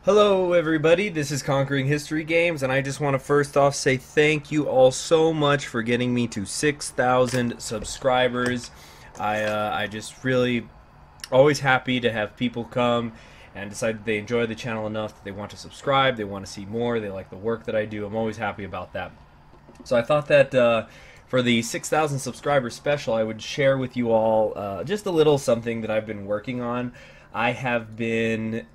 Hello everybody, this is Conquering History Games, and I just want to first off say thank you all so much for getting me to 6,000 subscribers. I just really always happy to have people come and decide that they enjoy the channel enough that they want to subscribe, they want to see more, they like the work that I do. I'm always happy about that. So I thought that for the 6,000 subscriber special, I would share with you all just a little something that I've been working on. I have been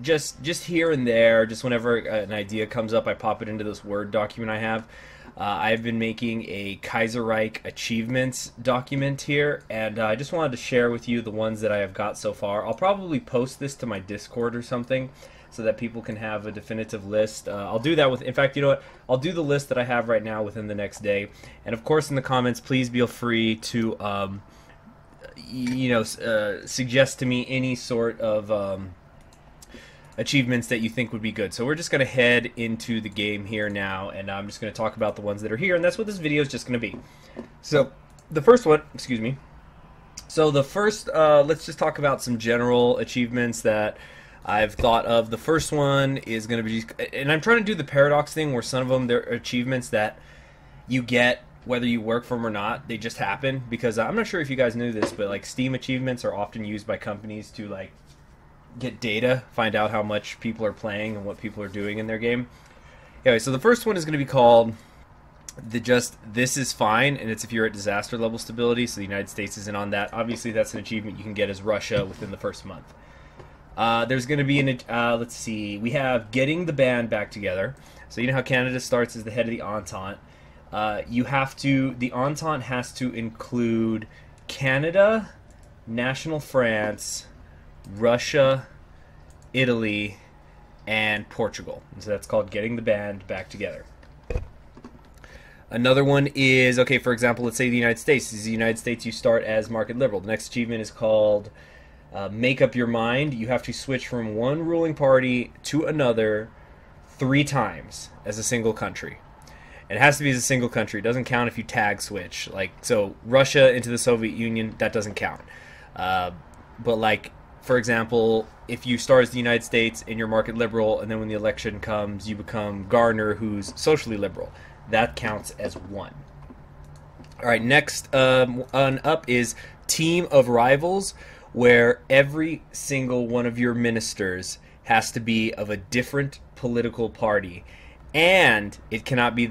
just here and there, just whenever an idea comes up, I pop it into this Word document I have. I've been making a Kaiserreich achievements document here, and I just wanted to share with you the ones that I have got so far. I'll probably post this to my Discord or something so that people can have a definitive list. I'll do that with, in fact, you know what? I'll do the list that I have right now within the next day. And of course, in the comments, please feel free to, suggest to me any sort of achievements that you think would be good. So we're just going to head into the game here now, and I'm just going to talk about the ones that are here, and that's what this video is just going to be. So the first one, excuse me. So the first, let's just talk about some general achievements that I've thought of. The first one is going to be, and I'm trying to do the paradox thing where some of them, they're achievements that you get whether you work for them or not. They just happen, because I'm not sure if you guys knew this, but like Steam achievements are often used by companies to like get data, find out how much people are playing and what people are doing in their game. Anyway, so the first one is going to be called This Is Fine, and it's if you're at disaster level stability, so the United States isn't on that. Obviously, that's an achievement you can get as Russia within the first month. There's going to be an, let's see, we have Getting the Band Back Together. So you know how Canada starts as the head of the Entente. The Entente has to include Canada, National France, Russia, Italy, and Portugal. And so that's called Getting the Band Back Together. Another one is, okay, for example, let's say the United States. This is the United States, you start as market liberal. The next achievement is called Make Up Your Mind. You have to switch from one ruling party to another 3 times as a single country. And it has to be as a single country. It doesn't count if you tag switch. Like, so Russia into the Soviet Union, that doesn't count. But like, for example, if you start as the United States and you're market liberal, and then when the election comes, you become Garner, who's socially liberal, that counts as 1. All right, next on up is Team of Rivals, where every single one of your ministers has to be of a different political party, and they cannot be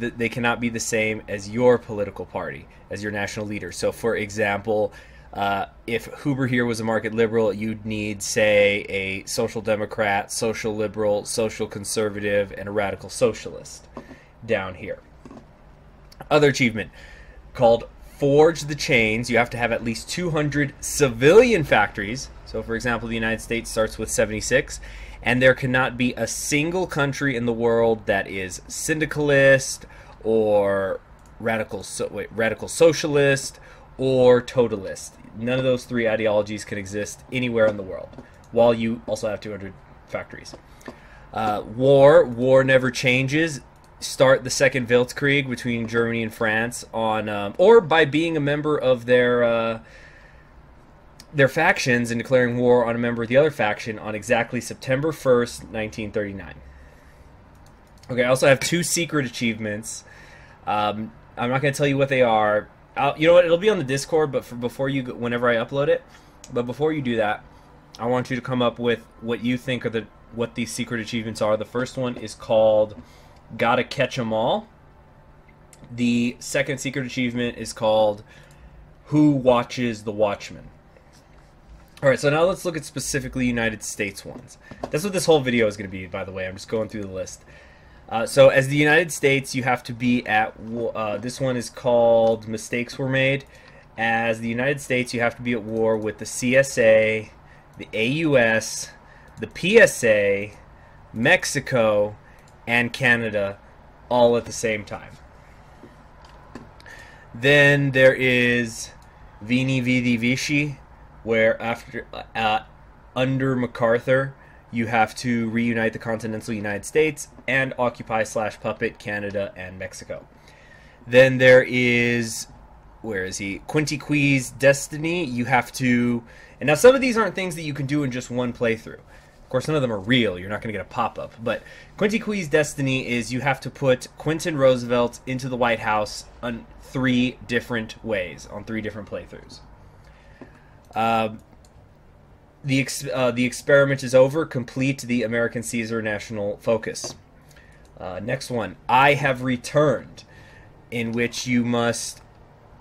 the same as your political party, as your national leader. So, for example, if Huber here was a market liberal, you'd need, say, a social democrat, social liberal, social conservative, and a radical socialist down here. Other achievement called Forge the Chains. You have to have at least 200 civilian factories. So, for example, the United States starts with 76, and there cannot be a single country in the world that is syndicalist or radical socialist or totalist. None of those 3 ideologies can exist anywhere in the world, while you also have 200 factories. War never changes. Start the Second Weltkrieg between Germany and France on, or by being a member of their factions and declaring war on a member of the other faction on exactly September 1st, 1939. Okay, I also have 2 secret achievements. I'm not going to tell you what they are. You know what? It'll be on the Discord, but whenever I upload it. But before you do that, I want you to come up with what you think are what these secret achievements are. The first one is called Gotta Catch 'Em All. The second secret achievement is called Who Watches the Watchman. All right, so now let's look at specifically United States ones. That's what this whole video is going to be, by the way. I'm just going through the list. So as the United States, you have to be at, this one is called Mistakes Were Made. As the United States, you have to be at war with the CSA, the AUS, the PSA, Mexico, and Canada, all at the same time. Then there is Veni Vidi Vici, where under MacArthur, you have to reunite the continental United States and occupy/puppet Canada and Mexico. Then there is, where is he? Quintique's Destiny. You have to, and now some of these aren't things that you can do in just one playthrough. Of course, none of them are real. You're not going to get a pop-up. But Quinty destiny is you have to put Quentin Roosevelt into the White House on 3 different ways, on 3 different playthroughs. The experiment is over. Complete the American Caesar national focus. Next one, I have returned, in which you must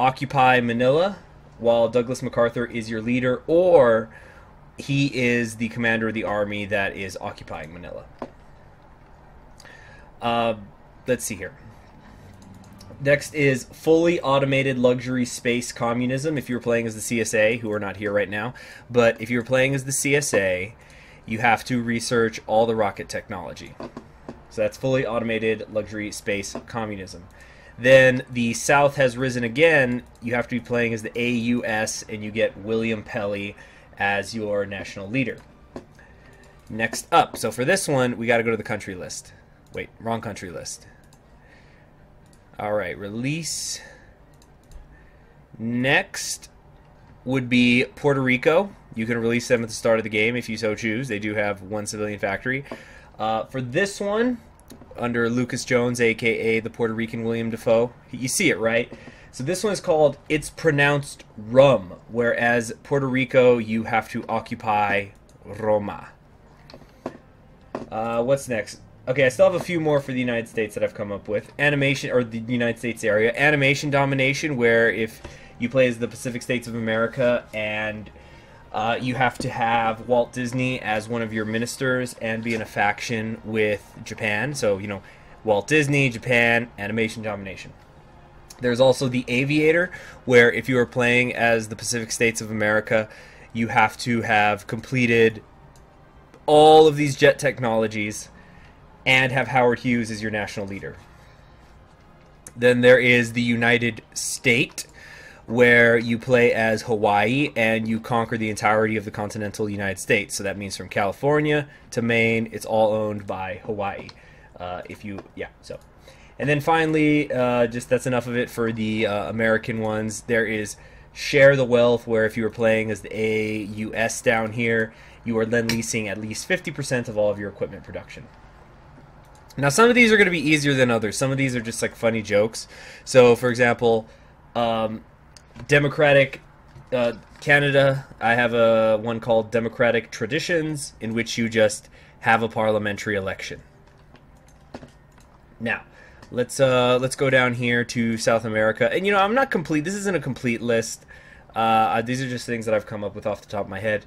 occupy Manila while Douglas MacArthur is your leader, or he is the commander of the army that is occupying Manila. Let's see here. Next is fully automated luxury space communism. If you're playing as the CSA, who are not here right now, but if you're playing as the CSA, you have to research all the rocket technology. So that's fully automated luxury space communism. Then the South has risen again. You have to be playing as the AUS, and you get William Pelly as your national leader. Next up, so for this one, we got to go to the country list. Wait, wrong country list. All right, release. Next would be Puerto Rico. You can release them at the start of the game if you so choose. They do have 1 civilian factory. For this one, under Lucas Jones, a.k.a. the Puerto Rican William Defoe, you see it, right? So this one is called It's Pronounced Rum, whereas Puerto Rico, you have to occupy Roma. What's next? Okay, I still have a few more for the United States that I've come up with. Animation, or the United States area. Animation domination, where if you play as the Pacific States of America and you have to have Walt Disney as one of your ministers and be in a faction with Japan. So, you know, Walt Disney, Japan, animation domination. There's also the Aviator, where if you are playing as the Pacific States of America, you have to have completed all of these jet technologies and have Howard Hughes as your national leader. Then there is the United State, where you play as Hawaii and you conquer the entirety of the continental United States. So that means from California to Maine, it's all owned by Hawaii. And then finally, just that's enough of it for the American ones. There is Share the Wealth, where if you were playing as the AUS down here, you are then leasing at least 50% of all of your equipment production. Now, some of these are going to be easier than others. Some of these are just like funny jokes. So, for example, Democratic Canada, I have one called Democratic Traditions, in which you just have a parliamentary election. Now, let's go down here to South America. And, you know, I'm not complete. This isn't a complete list. These are just things that I've come up with off the top of my head.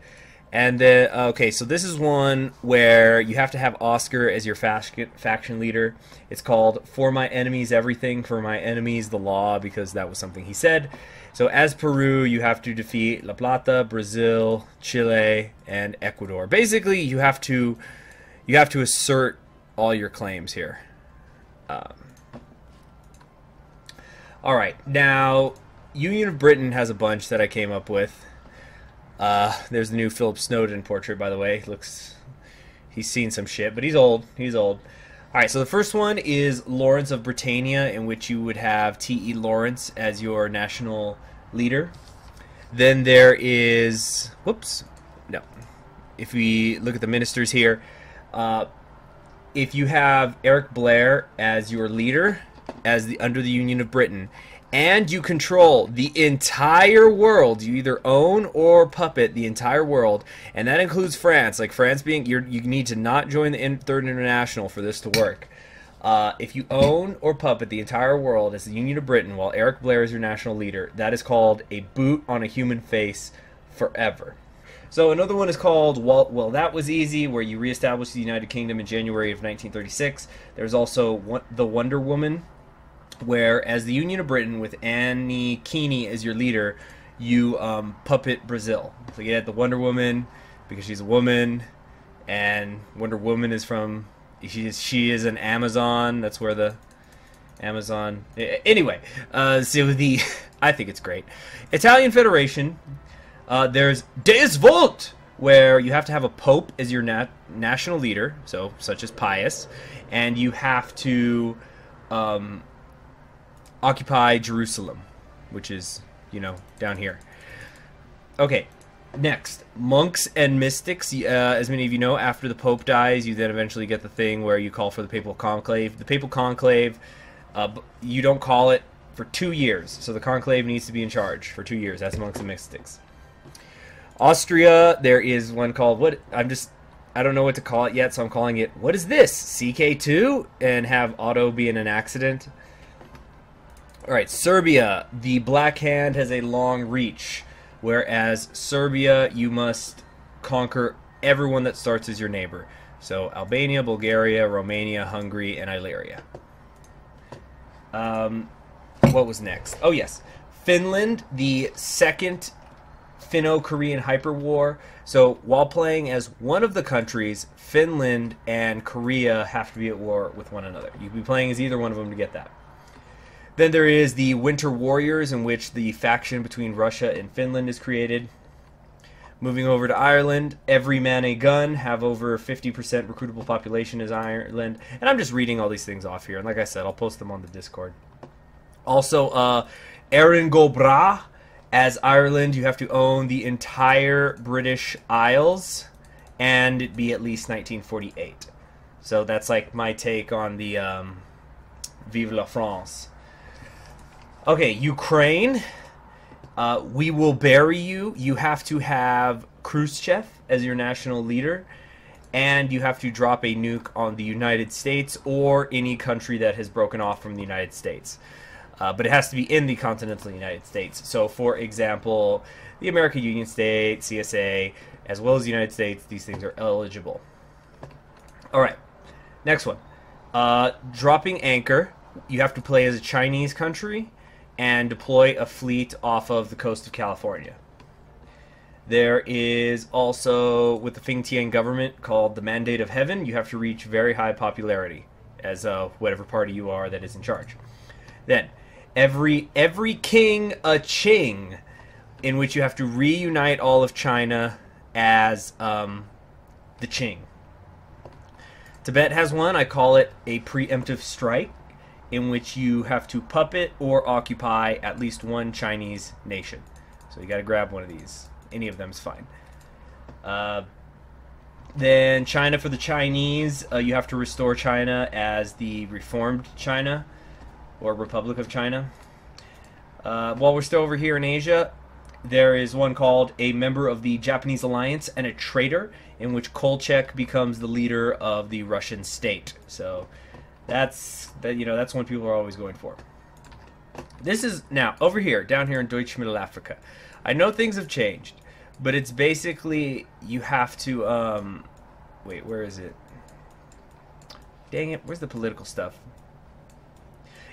And then, okay, so this is one where you have to have Oscar as your faction leader. It's called For My Enemies Everything, For My Enemies the Law, because that was something he said. So as Peru, you have to defeat La Plata, Brazil, Chile, and Ecuador. Basically, you have to assert all your claims here. All right, now Union of Britain has a bunch that I came up with. There's the new Philip Snowden portrait, by the way. He's seen some shit, but he's old. He's old. All right, so the first one is Lawrence of Britannia, in which you would have T.E. Lawrence as your national leader. Then there is, whoops, no. If we look at the ministers here, if you have Eric Blair as your leader, under the Union of Britain, and you control the entire world, you either own or puppet the entire world, and that includes France. Like France being, you need to not join the Third International for this to work. If you own or puppet the entire world as the Union of Britain while Eric Blair is your national leader, that is called a boot on a human face forever. So another one is called Well, That Was Easy, where you reestablish the United Kingdom in January of 1936. There's also The Wonder Woman, where as the Union of Britain with Annie Keeney as your leader, you puppet Brazil. So you get the Wonder Woman because she's a woman, and Wonder Woman is from, she is an Amazon. That's where the Amazon. Anyway, so I think it's great. Italian Federation. There's Deus Vult, where you have to have a pope as your national leader, so such as Pius, and you have to occupy Jerusalem, which is, you know, down here. Okay, Next, monks and mystics. As many of you know, after the Pope dies, you then eventually get the thing where you call for the papal conclave. The papal conclave, you don't call it for 2 years, so the conclave needs to be in charge for 2 years. That's monks and mystics. Austria, there is one called I don't know what to call it yet, so I'm calling it, what is this? CK2? And have auto be in an accident. Alright, Serbia, the Black Hand has a long reach. Whereas Serbia, you must conquer everyone that starts as your neighbor. So Albania, Bulgaria, Romania, Hungary, and Illyria. What was next? Oh yes, Finland, the second Finno-Korean hyperwar. So while playing as one of the countries, Finland and Korea have to be at war with one another. You'd be playing as either one of them to get that. Then there is the Winter Warriors, in which the faction between Russia and Finland is created. Moving over to Ireland, every man a gun, have over 50% recruitable population is Ireland. And I'm just reading all these things off here. And like I said, I'll post them on the Discord. Also, Erin go Bragh, as Ireland, you have to own the entire British Isles, and it be at least 1948. So that's like my take on the Vive la France. Okay, Ukraine. We will bury you. You have to have Khrushchev as your national leader, and you have to drop a nuke on the United States or any country that has broken off from the United States. But it has to be in the continental United States. So, for example, the American Union State, CSA, as well as the United States, these things are eligible. All right, next one. Dropping anchor. You have to play as a Chinese country and deploy a fleet off of the coast of California. There is also, with the Fingtian government, called the Mandate of Heaven. You have to reach very high popularity as whatever party you are that is in charge. Then, every king a Qing, in which you have to reunite all of China as the Qing. Tibet has one. I call it a preemptive strike, in which you have to puppet or occupy at least one Chinese nation. So you got to grab one of these. Any of them is fine. Then China for the Chinese, you have to restore China as the Reformed China, or Republic of China. While we're still over here in Asia, there is one called a member of the Japanese alliance and a traitor, in which Kolchak becomes the leader of the Russian state. So that's one people are always going for. This is now over here, down here in Deutsche Mittelafrika. I know things have changed, but it's basically you have to wait, where is it? Dang it, where's the political stuff?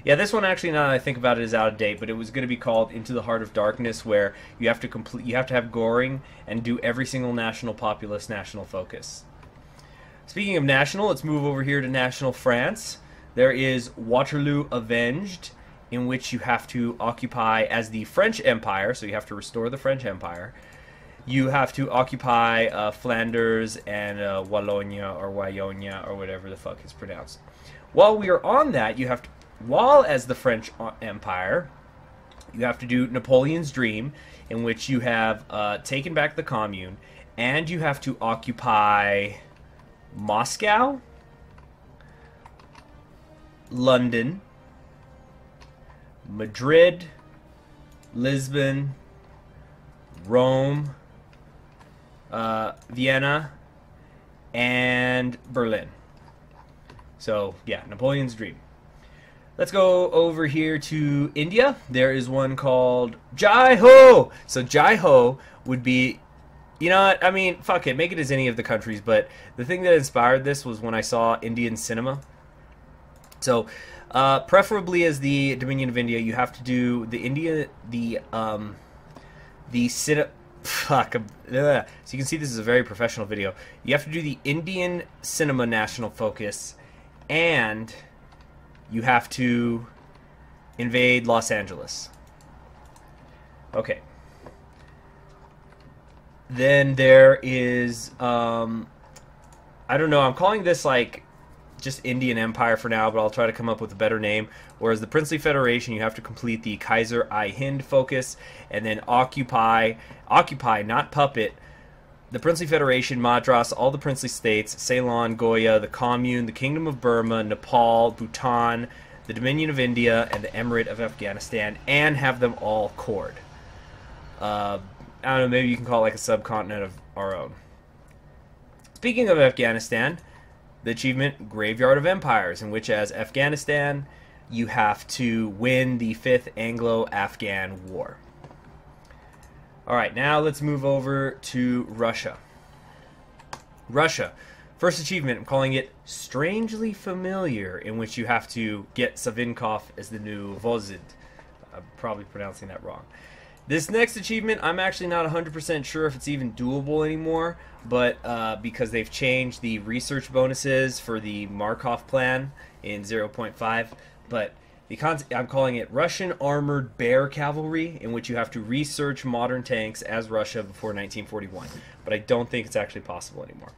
Yeah, this one actually, now that I think about it, is out of date, but it was going to be called Into the Heart of Darkness, where you have to have Goring and do every single national populist national focus. Speaking of national, let's move over here to national France. There is Waterloo Avenged, in which you have to occupy as the French Empire, so you have to restore the French Empire. You have to occupy Flanders and Wallonia or Wallonia or whatever the fuck is pronounced. While we are on that, you have to, while as the French Empire, you have to do Napoleon's Dream, in which you have taken back the commune, and you have to occupy Moscow, London, Madrid, Lisbon, Rome, Vienna, and Berlin. So, yeah, Napoleon's Dream. Let's go over here to India. There is one called Jai Ho! So Jai Ho would be, you know what, I mean, fuck it, make it as any of the countries, but the thing that inspired this was when I saw Indian cinema. So, preferably as the Dominion of India, you have to do fuck. So you can see this is a very professional video. You have to do the Indian cinema national focus, and you have to invade Los Angeles. Okay. Then there is, I don't know, I'm calling this like just Indian Empire for now, but I'll try to come up with a better name. Whereas the Princely Federation, you have to complete the Kaiserreich focus, and then occupy, not puppet, the Princely Federation, Madras, all the princely states, Ceylon, Goa, the Commune, the Kingdom of Burma, Nepal, Bhutan, the Dominion of India, and the Emirate of Afghanistan, and have them all cored. I don't know, maybe you can call it like a subcontinent of our own. Speaking of Afghanistan, the achievement Graveyard of Empires, in which as Afghanistan, you have to win the 5th Anglo-Afghan War. Alright, now let's move over to Russia. Russia. First achievement, I'm calling it Strangely Familiar, in which you have to get Savinkov as the new Vozhd. I'm probably pronouncing that wrong. This next achievement, I'm actually not 100% sure if it's even doable anymore, but because they've changed the research bonuses for the Markov plan in 0.5, but I'm calling it Russian Armored Bear Cavalry, in which you have to research modern tanks as Russia before 1941, but I don't think it's actually possible anymore.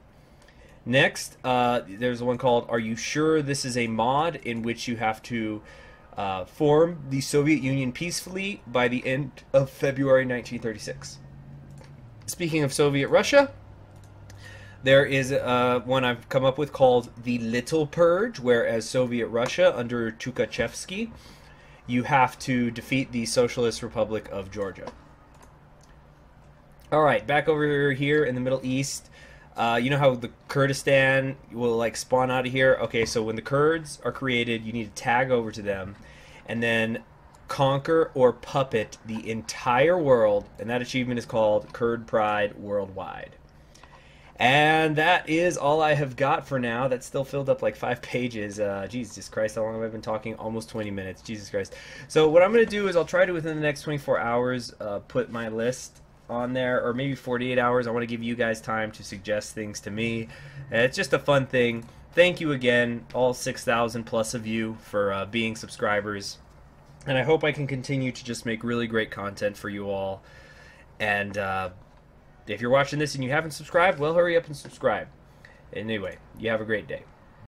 Next, there's one called Are You Sure This Is a Mod, in which you have to form the Soviet Union peacefully by the end of February 1936. Speaking of Soviet Russia, there is one I've come up with called the Little Purge, whereas Soviet Russia under Tukhachevsky, you have to defeat the Socialist Republic of Georgia. Alright, back over here in the Middle East. You know how the Kurdistan will like spawn out of here? Okay, so when the Kurds are created, you need to tag over to them and then conquer or puppet the entire world, and that achievement is called Kurd Pride Worldwide. And that is all I have got for now. That still filled up like 5 pages. Jesus Christ, how long have I been talking? Almost 20 minutes. Jesus Christ. So what I'm going to do is I'll try to, within the next 24 hours, put my list on there, or maybe 48 hours. I want to give you guys time to suggest things to me. It's just a fun thing. Thank you again, all 6,000 plus of you, for being subscribers. And I hope I can continue to just make really great content for you all. And if you're watching this and you haven't subscribed, well, hurry up and subscribe. Anyway, you have a great day.